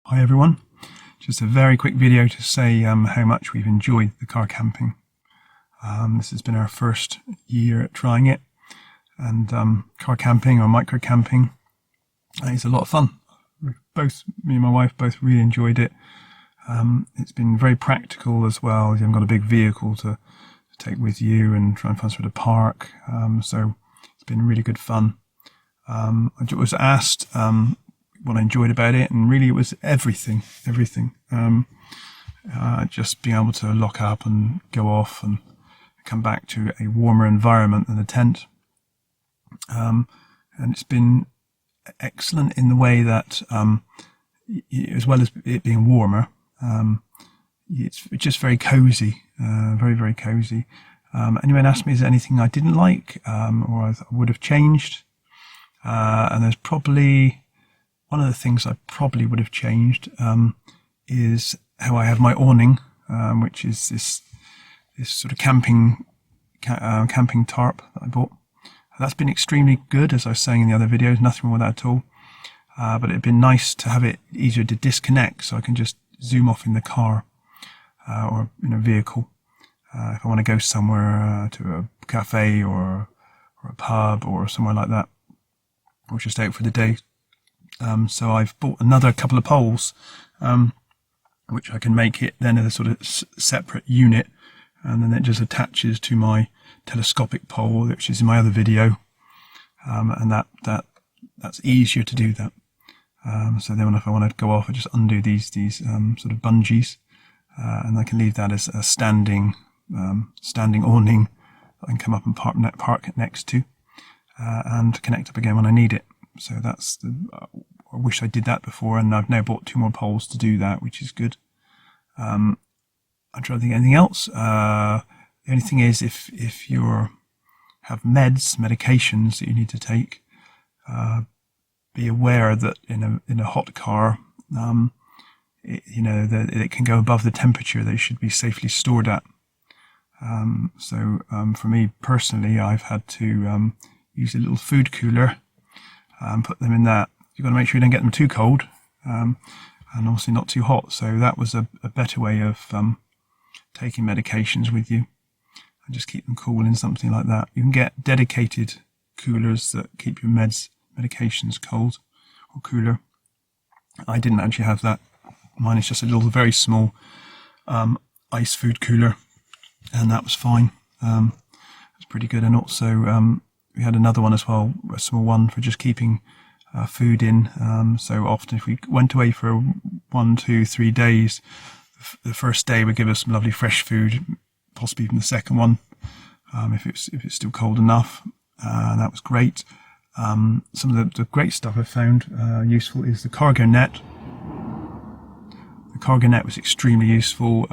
Hi everyone, just a very quick video to say how much we've enjoyed the car camping. This has been our first year at trying it, and car camping or micro camping is a lot of fun. Me and my wife both really enjoyed it. It's been very practical as well. You haven't got a big vehicle to take with you and try and find somewhere to park, so it's been really good fun. I was asked what I enjoyed about it, and really it was everything. Just being able to lock up and go off and come back to a warmer environment than a tent, and it's been excellent in the way that as well as it being warmer, it's just very cozy, very cozy. Anyone asked me is there anything I didn't like or I would have changed, and there's probably one of the things I probably would have changed is how I have my awning, which is this sort of camping tarp that I bought. That's been extremely good, as I was saying in the other videos, nothing wrong with that at all. But it'd been nice to have it easier to disconnect, so I can just zoom off in the car or in a vehicle if I want to go somewhere to a cafe or a pub or somewhere like that, or just out for the day. So I've bought another couple of poles, which I can make it then in a sort of separate unit, and then it just attaches to my telescopic pole, which is in my other video, and that's easier to do that. So then if I want to go off, I just undo these sort of bungees, and I can leave that as a standing awning that I can come up and park it next to, and connect up again when I need it. So that's I wish I did that before, and I've now bought 2 more poles to do that, which is good. I'm trying to think of anything else. The only thing is, if you have medications that you need to take, be aware that in a hot car, that it can go above the temperature they should be safely stored at. So for me personally, I've had to use a little food cooler and put them in that. You've got to make sure you don't get them too cold, and obviously not too hot. So that was a better way of taking medications with you, and just keep them cool in something like that. You can get dedicated coolers that keep your medications cold or cooler. I didn't actually have that. Mine is just a little very small ice food cooler, and that was fine. It's pretty good. And also we had another one as well, a small one for just keeping food in. So often if we went away for 1, 2, 3 days, the first day would give us some lovely fresh food, possibly even the second one, if it's still cold enough. That was great. Some of the great stuff I found useful is the cargo net. The cargo net was extremely useful,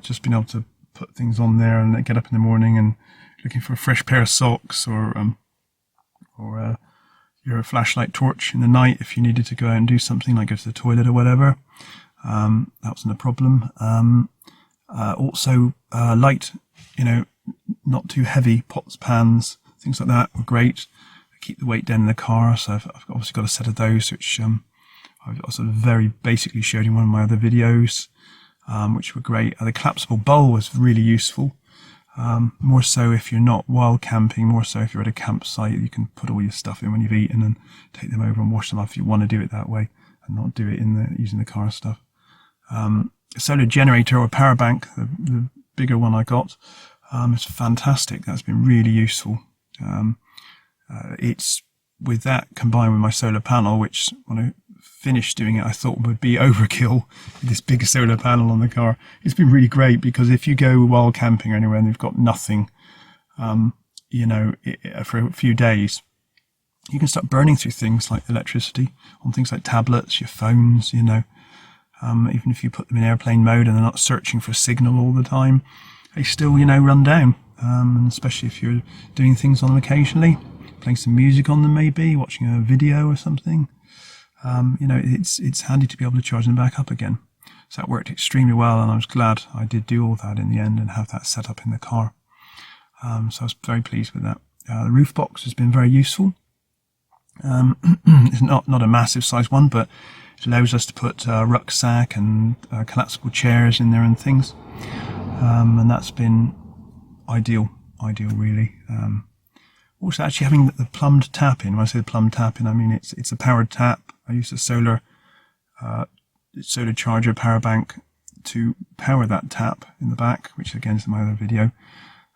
just being able to put things on there and get up in the morning and looking for a fresh pair of socks, or your flashlight torch in the night if you needed to go out and do something like go to the toilet or whatever. That wasn't a problem. Also light, not too heavy pots, pans, things like that were great. Keep the weight down in the car, so I've obviously got a set of those, which I've sort of very basically showed in one of my other videos, which were great. The collapsible bowl was really useful. More so if you're not wild camping, more so if you're at a campsite, you can put all your stuff in when you've eaten and take them over and wash them off if you want to do it that way and not do it using the car stuff. A solar generator or power bank, the bigger one I got, is fantastic. That's been really useful. It's with that combined with my solar panel, which when I finished doing it I thought would be overkill, this big solar panel on the car. It's been really great, because if you go wild camping or anywhere and they've got nothing, for a few days, you can start burning through things like electricity on things like tablets, your phones, even if you put them in airplane mode and they're not searching for a signal all the time, they still, run down, and especially if you're doing things on them occasionally, playing some music on them, maybe watching a video or something. It's handy to be able to charge them back up again. So that worked extremely well, and I was glad I did do all that in the end and have that set up in the car. So I was very pleased with that. The roof box has been very useful. It's not a massive size one, but It allows us to put a rucksack and collapsible chairs in there and things, and that's been ideal really. Also, actually having the plumbed tap in. When I say the plumbed tap in, I mean it's a powered tap. I use a solar charger power bank to power that tap in the back, which again is in my other video.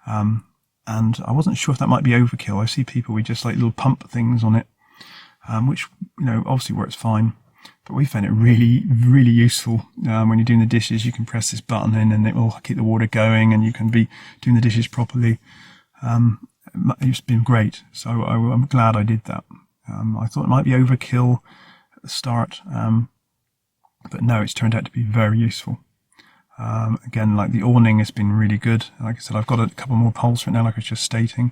And I wasn't sure if that might be overkill. I see people with just like little pump things on it, which, you know, obviously works fine. But we found it really, really useful. When you're doing the dishes, you can press this button in and it will keep the water going and you can be doing the dishes properly. It's been great. So I'm glad I did that. I thought it might be overkill at the start, but no, it's turned out to be very useful. Again, like the awning has been really good. Like I said, I've got a couple more poles right now, like I was just stating.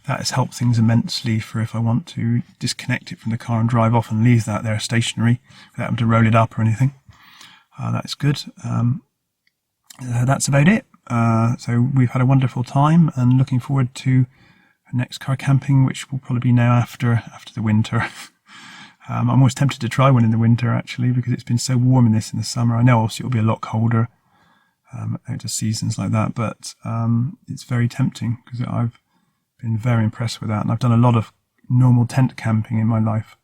That has helped things immensely for if I want to disconnect it from the car and drive off and leave that there stationary without having to roll it up or anything. That's good. That's about it. So we've had a wonderful time and looking forward to next car camping, which will probably be now after the winter. I'm always tempted to try one in the winter actually, because it's been so warm in the summer. I know obviously it'll be a lot colder out of seasons like that, but it's very tempting because I've been very impressed with that, and I've done a lot of normal tent camping in my life,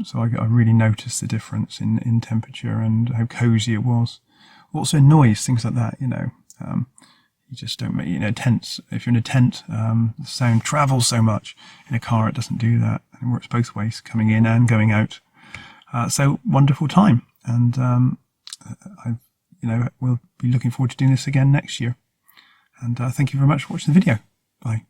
so I really noticed the difference in temperature and how cozy it was. Also noise, things like that, you know. You just don't make, you know, tents. If you're in a tent, the sound travels so much. In a car, it doesn't do that. It works both ways, coming in and going out. So wonderful time, and we'll be looking forward to doing this again next year. And thank you very much for watching the video. Bye.